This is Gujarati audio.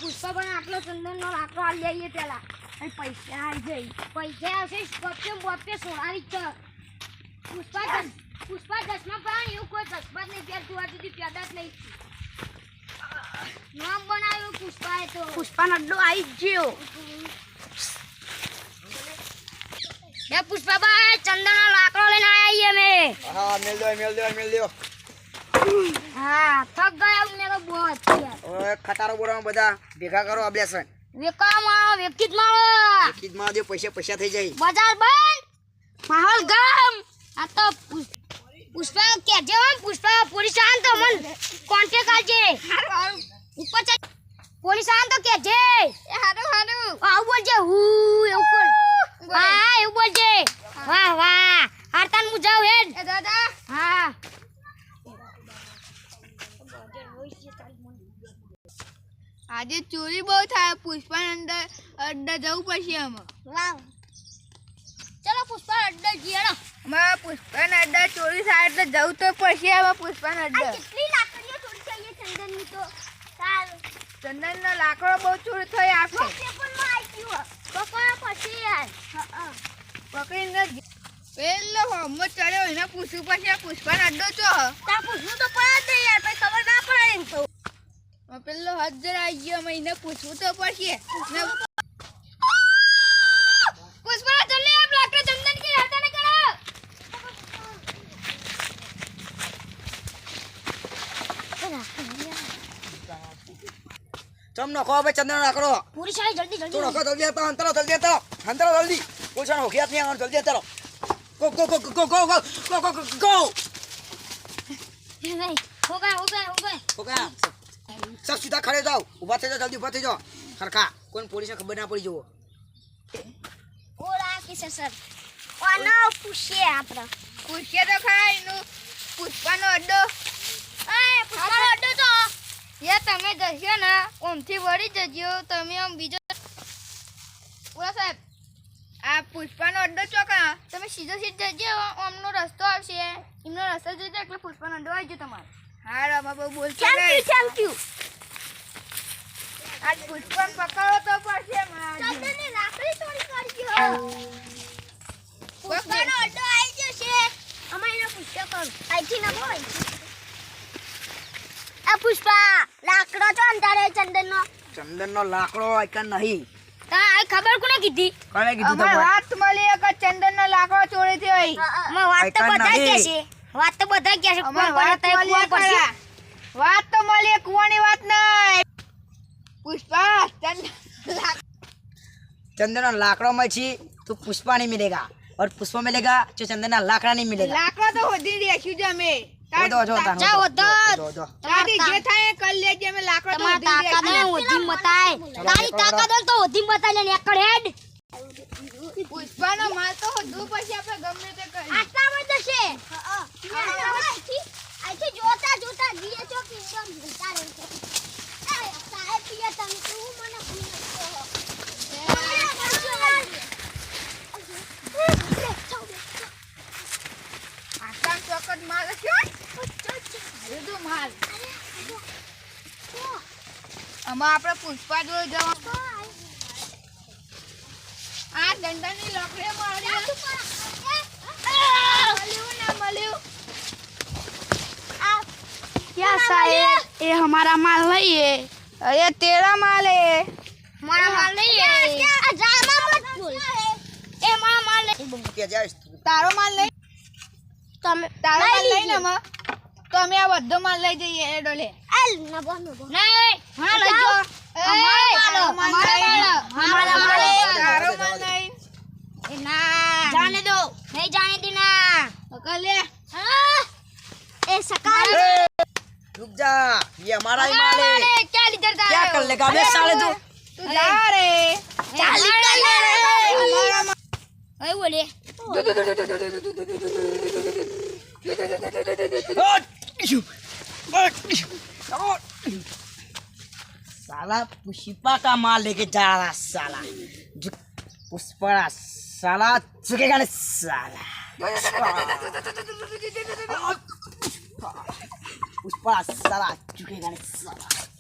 પુષ્પા પણ આટલો ચંદનનો લાકડો આ લઈએ પેલા પૈસા આવી જાય પૈસા આવશે સ્કોપ્યો બોપ્યો સોનારી છે પુષ્પા ચશ્મા પણ એવું કોઈ ચશ્મા જ નહીં પહેરતું આ સુધી પેદા જ નહીં નામ બનાવ્યું પુષ્પાએ તો પુષ્પાનો અડ્ડો આવી ગયો એ પુષ્પાભાઈ ચંદનનો લાકડો લઈને આવ્યા અમે હા મેલ દો હા થક ગયા મેરો બોસ ઓય ખટારો બોરામાં બધા ભેગા કરો અભ્યાસન વેકામાં વેકિત માળો વેકિત માં દે પૈસા થઈ જાય બજાર બંધ માહોલ ગરમ આ તો પુષ્પા કે જે પુષ્પા પોલીસ આન તો મન કોન્ટેક્ટ આલજે હારું ઉપર ચડ પોલીસ આન તો કે જે એ હારું આવ બોલજે હું એવું કર હા એવું બોલજે વાહ હારતાન મુ જાવ હેડ એ દાદા હા આજે ચોરી બહુ થાય પુષ્પા અંદર અડ્ડા જવું પડશે આમાં વાવ ચલો પુષ્પા અડ્ડા જીયાડો અમારા પુષ્પાના અડ્ડા ચોરી થાય એટલે જવું તો પડશે આમાં પુષ્પાના અડ્ડા કેટલી લાકડીઓ ચોરી થઈ ચંદનની તો ચાલ ચંદનનો લાકડો બહુ ચોરી થઈ આપશે પેપરમાં આવી ગયો પકવા પછી યાર પકડીને પેલો હોમો ચડ્યો એને પૂછવું પડશે પુષ્પાનો અડ્ડો ચો તા પૂછવું તો પડે જ યાર પછી ખબર ના પડે એમ તો પેલો હજર આવી ગયો અમે એને પૂછવું તો પડશે પુષ્પા જલ્દી આપ લાકડા ચંદન કે હાથ ને કરો ચમ નખો ભાઈ ચંદન લાકડો પૂરી સાઈ જલ્દી તો નખો જલ્દી આતો અંતરો જલ્દી પોછાનો હોખિયાત નહીં આવવાનું જલ્દી અંતરો ગો એ ભાઈ હો ગए ઓકે સબ સીધા ખડે જાઓ ઊભા થઈ જાઓ જલ્દી ઊભા થઈ જાઓ ખરખા કોઈ પોલીસને ખબર ના પડી જવો ઓલા કિસે સર ઓનો પૂછે આપણે પૂછે તો ખરા એનું પુષ્પાનો અડ્ડો એ પુષ્પાનો અડ્ડો તો યા તમે જશો ને ઓમથી વળી જજો તમે આમ બીજો ઓલા સાહેબ આ પુષ્પાનો અડ્ડો ચોકા તમે સીધો જજો ઓમનો રસ્તો આવશે એમનો રસ્તો જજો એટલે પુષ્પાનો અડ્ડો આવી જાય તમારે હા રામા બહુ બોલતો થેન્ક યુ આજ પુષ્પા પકડો તો પડશે ચંદનની લાકડી ચોરી કરી ગયો પુષ્પાનો અડ્ડો આવી જશે અમે એને પૂછ્યો કર આઈથી ના બોલ આ પુષ્પા લાકડો તો અંધારે ચંદનનો લાકડો આઈકન નહીં તા આ ખબર કોને કીધી કોને કીધું અમાર વાત મળી કે ચંદનનો લાકડો ચોરી થયો હોય અમે વાત તો બધા કે છે વાત તો બધા કે છે અમાર વાત મળી વાત તો મળી કુવાની વાત નહીં પુષ્પા चंदन लाकड़ों में छी तो पुष्पा नहीं मिलेगा और पुष्पा मिलेगा जो चंदन लाकड़ा नहीं मिलेगा લાકડો તો હોધી દેખ્યું છે અમે જાઓ તો તારી જે થાય એ કરી લેજે અમે લાકડો તો તમાર હોધી તાકાત ને ઓધી મતાય તારી તાકાત હોય તો ઓધી મતાય ને એકડ હેડ પુષ્પાનો માલ તો હોધવું પછી આપણે ગમે તે કરી આટલામાં જશે આઈથી જોતા જીએ છો કે એકદમ ભૂલતા રહે છે એ સાહેબ પિયા તમે તું મને આસામ ચોકટ માલ ક્યો બધું માલ આમાં આપણે પુષ્પા જોઈ જવા આ દંડાની લકડી મારી મળ્યું क्या साहेब ये हमारा माल नहीं है ये तेरा माल है हमारा माल नहीं है ड्रामा मत बोल ए हमारा माल नहीं क्या जाए तारो माल नहीं તમે તારો માલ નહીં ને માં તો અમે આ બધો માલ લઈ જઈએ એ ડોલે એલ ના બોલ નહીં હા લઈ જો હમારા માલ हमारा माल તારો માલ નહીં ए ना जाने दो नहीं जाने देना પકડ લે ए सकाल रुक जा ये हमारा ही माल है क्या लीटर क्या कर लेगा बे साले तू तू जा रे चाल हमारा माल ओए बोले साला पुष्पा का माल लेके जा रहा साला जो पुष्पा साला झुकेगा नहीं साला पुष्पा साला झुकेगा नहीं साला